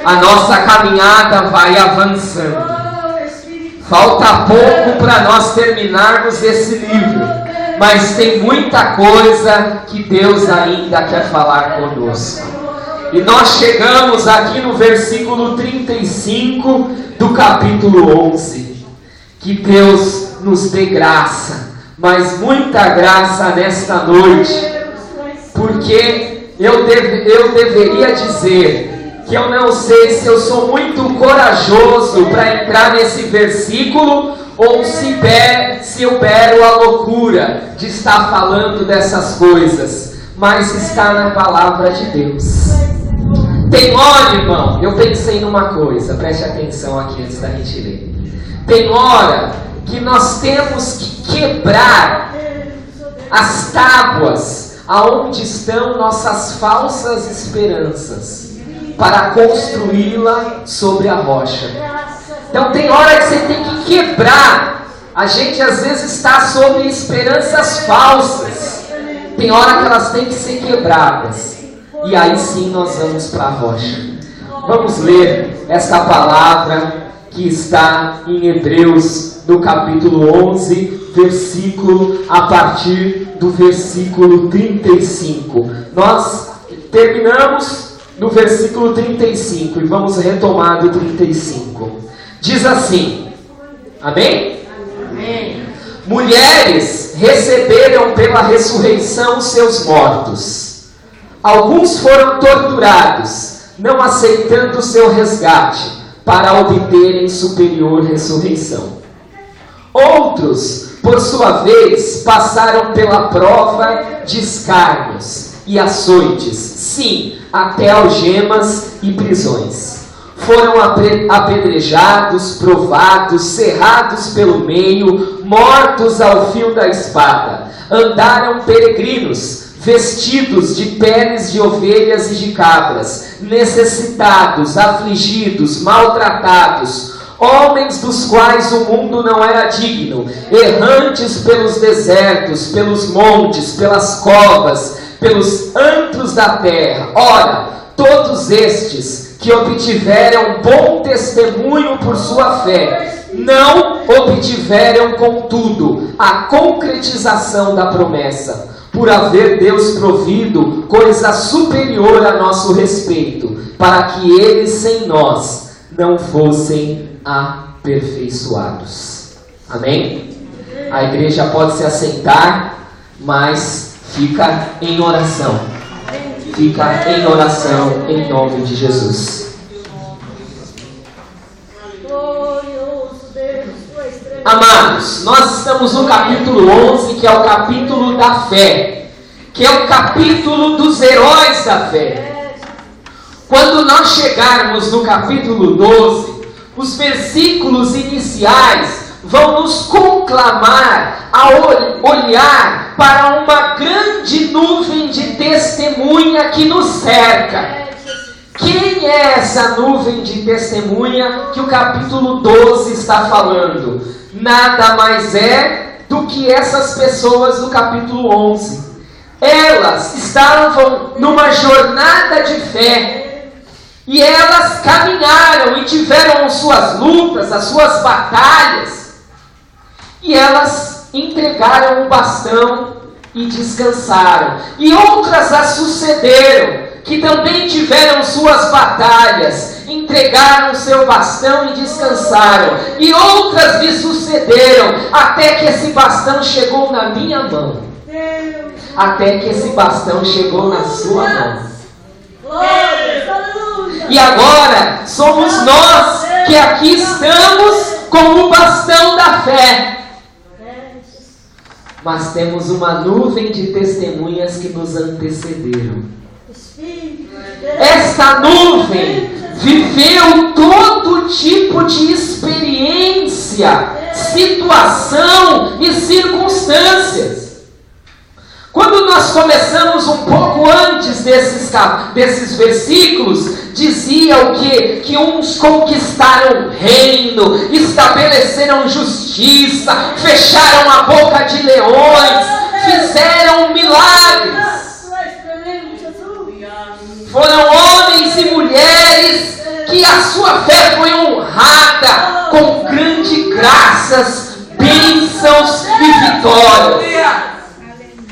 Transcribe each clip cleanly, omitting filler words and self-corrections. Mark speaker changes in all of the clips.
Speaker 1: A nossa caminhada vai avançando. Falta pouco para nós terminarmos esse livro, mas tem muita coisa que Deus ainda quer falar conosco. E nós chegamos aqui no versículo 35 do capítulo 11. Que Deus nos dê graça, mas muita graça nesta noite, porque eu deveria dizer que eu não sei se eu sou muito corajoso para entrar nesse versículo ou se eu bero a loucura de estar falando dessas coisas, mas está na palavra de Deus. Tem hora, irmão, eu pensei numa coisa, preste atenção aqui antes da gente ler. Tem hora que nós temos que quebrar as tábuas aonde estão nossas falsas esperanças, para construí-la sobre a rocha. Então tem hora que você tem que quebrar. A gente às vezes está sobre esperanças falsas. Tem hora que elas têm que ser quebradas. E aí sim nós vamos para a rocha. Vamos ler esta palavra que está em Hebreus, no capítulo 11, versículo, a partir do versículo 35. Nós terminamos no versículo 35 e vamos retomar do 35. Diz assim, amém? Amém. Mulheres receberam pela ressurreição seus mortos. Alguns foram torturados, não aceitando seu resgate, para obterem superior ressurreição. Outros, por sua vez, passaram pela prova de escárnios e açoites, sim, até algemas e prisões. Foram apedrejados, provados, cerrados pelo meio, mortos ao fio da espada. Andaram peregrinos, vestidos de peles de ovelhas e de cabras, necessitados, afligidos, maltratados, homens dos quais o mundo não era digno, errantes pelos desertos, pelos montes, pelas covas, pelos antros da terra. Ora, todos estes que obtiveram bom testemunho por sua fé, não obtiveram, contudo, a concretização da promessa, por haver Deus provido coisa superior a nosso respeito, para que eles sem nós não fossem aperfeiçoados. Amém? A igreja pode se assentar, mas fica em oração. Fica em oração em nome de Jesus. Amados, nós estamos no capítulo 11, que é o capítulo da fé, que é o capítulo dos heróis da fé. Quando nós chegarmos no capítulo 12, os versículos iniciais vão nos conclamar a olhar para uma grande nuvem de testemunha que nos cerca. Quem é essa nuvem de testemunha que o capítulo 12 está falando? Nada mais é do que essas pessoas do capítulo 11. Elas estavam numa jornada de fé, e elas caminharam e tiveram as suas lutas, as suas batalhas, e elas entregaram o bastão e descansaram. E outras as sucederam, que também tiveram suas batalhas, entregaram o seu bastão e descansaram. E outras lhe sucederam, até que esse bastão chegou na minha mão. Até que esse bastão chegou na sua mão. E agora somos nós que aqui estamos com o bastão da fé. Mas temos uma nuvem de testemunhas que nos antecederam. Esta nuvem viveu todo tipo de experiência, situação e circunstâncias. Quando nós começamos um pouco antes desses versículos, dizia o quê? Que uns conquistaram reino, estabeleceram justiça, fecharam a boca de leões, fizeram milagres. Foram homens e mulheres que a sua fé foi honrada com grandes graças, bênçãos e vitórias.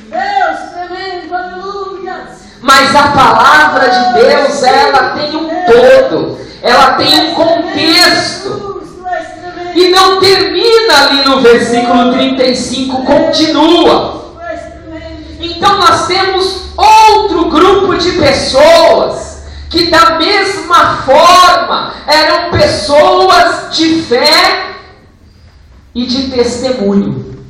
Speaker 2: Deus, tremendo, aleluia.
Speaker 1: Mas a palavra de Deus, ela tem um todo, ela tem um contexto. E não termina ali no versículo 35, continua. Então nós temos outro grupo de pessoas que da mesma forma eram pessoas de fé e de testemunho,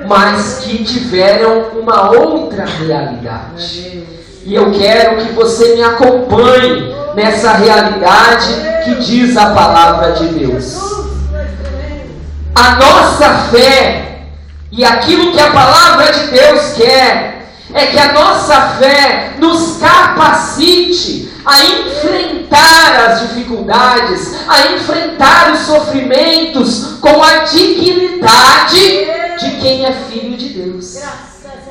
Speaker 1: mas que tiveram uma outra realidade. E eu quero que você me acompanhe nessa realidade que diz a palavra de Deus. A nossa fé e aquilo que a palavra de Deus quer é que a nossa fé nos capacite a enfrentar as dificuldades, a enfrentar os sofrimentos com a dignidade de quem é filho de Deus,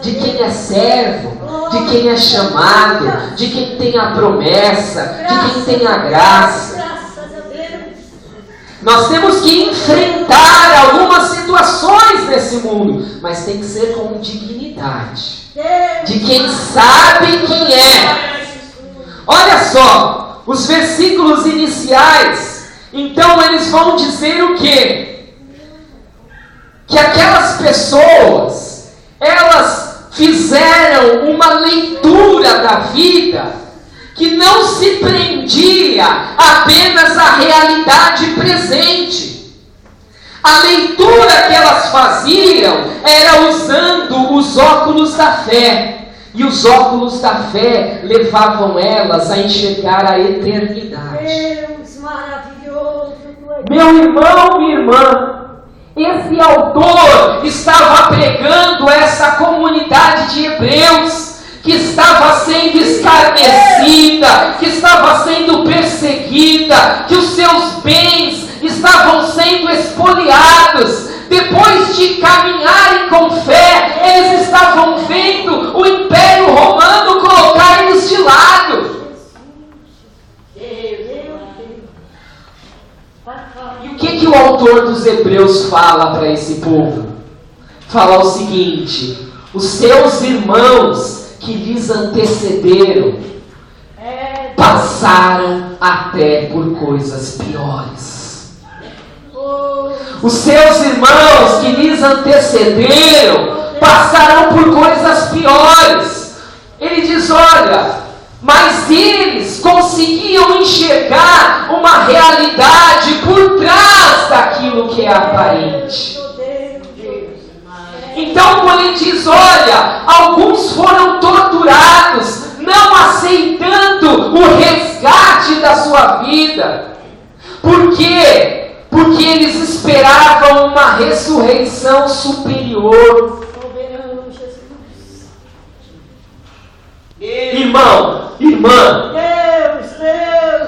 Speaker 1: de quem é servo, de quem é chamado, de quem tem a promessa, de quem tem a graça. Nós temos que enfrentar algumas situações nesse mundo, mas tem que ser com dignidade, de quem sabe quem é. Olha só, os versículos iniciais, então eles vão dizer o quê? Que aquelas pessoas, elas fizeram uma leitura da vida que não se prendia apenas à realidade presente. A leitura que elas faziam era usando os óculos da fé. E os óculos da fé levavam elas a enxergar a eternidade.
Speaker 2: Deus maravilhoso.
Speaker 1: Meu irmão, minha irmã, esse autor estava pregando essa comunidade de hebreus que estava sendo escarnecida, que estava sendo perseguida, que os seus bens estavam sendo expoliados. Depois de caminharem com fé, eles estavam vendo o Império Romano colocar eles de lado. E o que o autor dos Hebreus fala para esse povo? Fala o seguinte: os seus irmãos que lhes antecederam passaram até por coisas piores. Os seus irmãos que lhes antecederam passaram por coisas piores. Ele diz: olha, mas eles conseguiam enxergar uma realidade por trás daquilo que é aparente. Então, quando ele diz: olha, alguns foram torturados, não aceitando o resgate da sua vida. Por quê? Porque eles esperavam uma ressurreição superior. Irmão, irmã,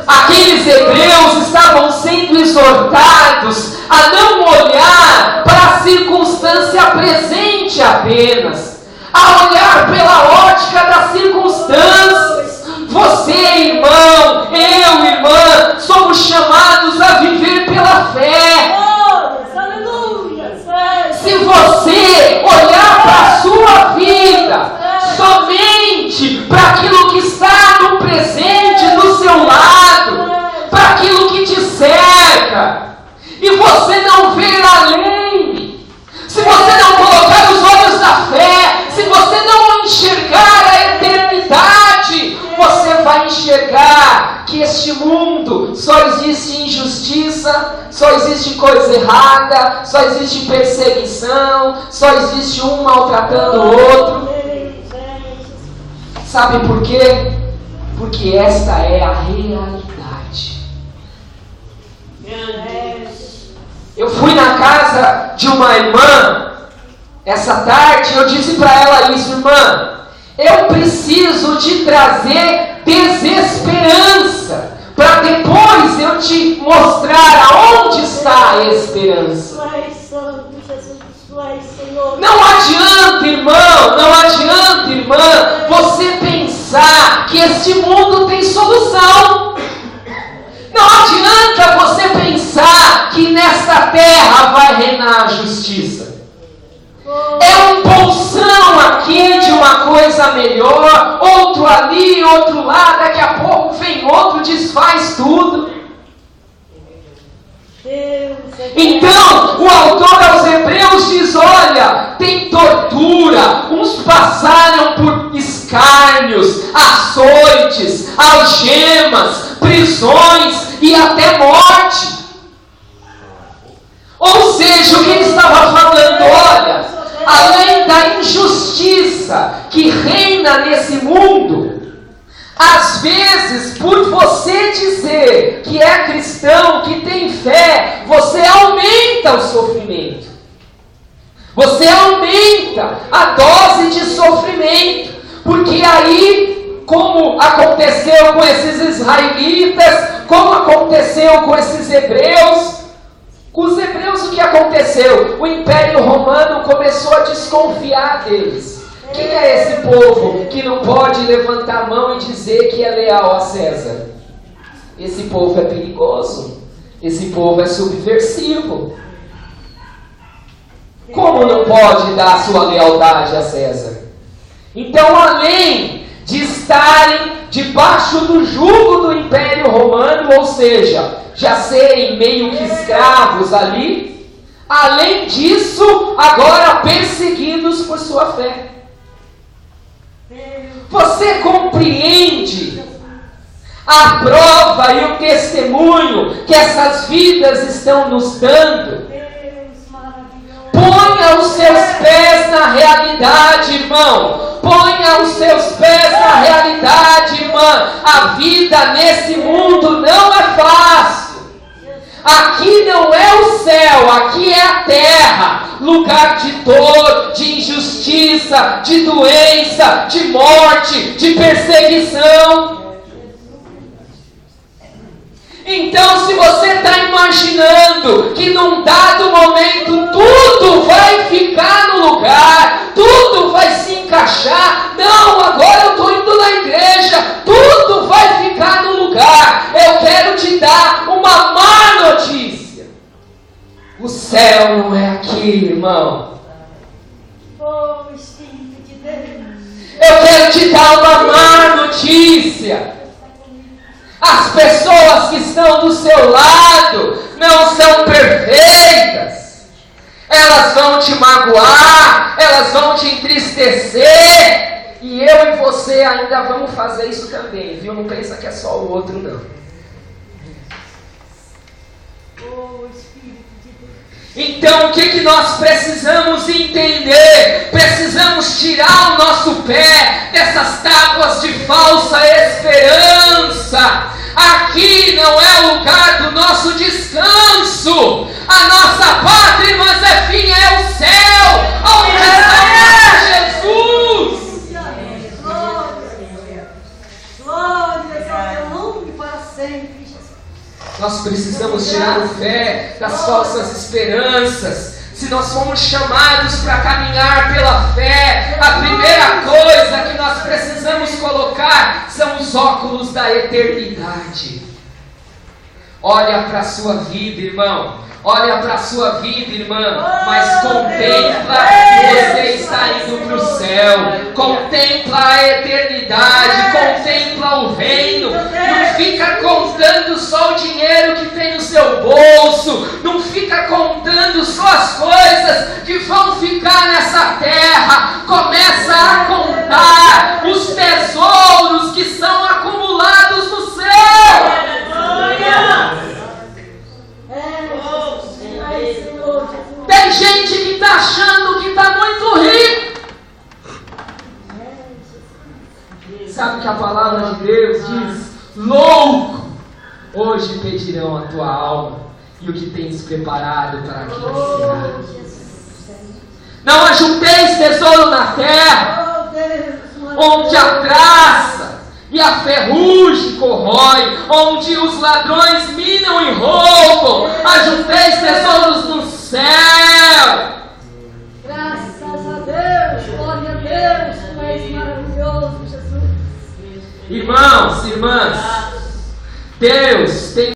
Speaker 1: aqueles hebreus estavam sendo exortados a não olhar para a circunstância presente apenas, a olhar pela ótica das circunstâncias. Você, irmão, eu, irmã, somos chamados a viver pela fé. Se você olhar para a sua vida somente para aquilo que está no presente, do seu lado, para aquilo que te cerca, e você não ver além, se você não colocar os olhos da fé, se você não enxergar a eternidade, você vai enxergar que este mundo só existe injustiça, só existe coisa errada, só existe perseguição, só existe um maltratando o outro. Sabe por quê? Porque esta é a realidade. Eu fui na casa de uma irmã essa tarde e eu disse para ela isso: irmã, eu preciso te trazer desesperança, para depois eu te mostrar aonde está a esperança. Não adianta, irmão, não adianta, irmã, você pensar que este mundo tem solução. nessa terra vai reinar a justiça. É um bolsão aqui de uma coisa melhor, outro ali, outro lá, daqui a pouco vem outro, desfaz tudo. Então, o autor aos Hebreus diz, olha, tem tortura, uns passaram por escárnios, açoites, algemas, prisões e até morte. Ou seja, o que ele estava falando, olha, além da injustiça que reina nesse mundo, às vezes, por você dizer que é cristão, que tem fé, você aumenta o sofrimento. Você aumenta a dose de sofrimento. Porque aí, como aconteceu com esses israelitas, como aconteceu com esses hebreus, com os hebreus o que aconteceu? O Império Romano começou a desconfiar deles. Quem é esse povo que não pode levantar a mão e dizer que é leal a César? Esse povo é perigoso. Esse povo é subversivo. Como não pode dar sua lealdade a César? Então, além de estarem debaixo do jugo do Império Romano, ou seja, já serem meio que escravos ali, além disso, agora perseguidos por sua fé. Você compreende a prova e o testemunho que essas vidas estão nos dando? Ponha os seus pés na realidade, irmão. Ponha os seus pés na realidade, irmã. A vida nesse mundo não é fácil. Aqui não é o céu, aqui é a terra, lugar de dor, de injustiça, de doença, de morte, de perseguição. Então, se você está imaginando que num dado momento tudo vai ficar no lugar, tudo vai se encaixar, não, agora eu estou indo na igreja, tudo vai ficar no lugar. Eu quero te dar uma má notícia. O céu não é aqui, irmão.
Speaker 2: Oh, Espírito de Deus.
Speaker 1: Eu quero te dar uma má notícia. As pessoas que estão do seu lado não são perfeitas. Elas vão te magoar, elas vão te entristecer. E eu e você ainda vamos fazer isso também, viu? Não pensa que é só o outro, não.
Speaker 2: Oh, Espírito de Deus.
Speaker 1: Então, o que nós precisamos entender? Precisamos tirar o nosso pé dessas tábuas de falsa esperança. Aqui não é o lugar do nosso descanso. A nossa pátria, irmãs, é fim, é o céu, onde está Jesus.
Speaker 2: Glória a Deus, nome para sempre, Jesus.
Speaker 1: Nós precisamos tirar o pé das falsas esperanças. Se nós fomos chamados para caminhar pela fé, a primeira coisa que nós precisamos colocar são os óculos da eternidade. Olha para a sua vida, irmão. Olha para a sua vida, irmã, mas contempla que você está indo para o céu. Contempla a eternidade, contempla o reino. Não fica contando só o dinheiro que tem no seu bolso. Não fica contando só as coisas que vão ficar nessa terra. Começa a contar os tesouros que são acumulados no céu. Tem gente que está achando que está muito rico. Sabe que a palavra de Deus diz: louco, hoje pedirão a tua alma e o que tens preparado para quem será. Não ajunteis tesouro na terra, onde a traça e a ferrugem corrói, onde os ladrões minam e roubam. Ajunteis tesouros no céu.
Speaker 2: Graças a Deus, glória a Deus, tu és maravilhoso, Jesus.
Speaker 1: Irmãos, irmãs, Deus tem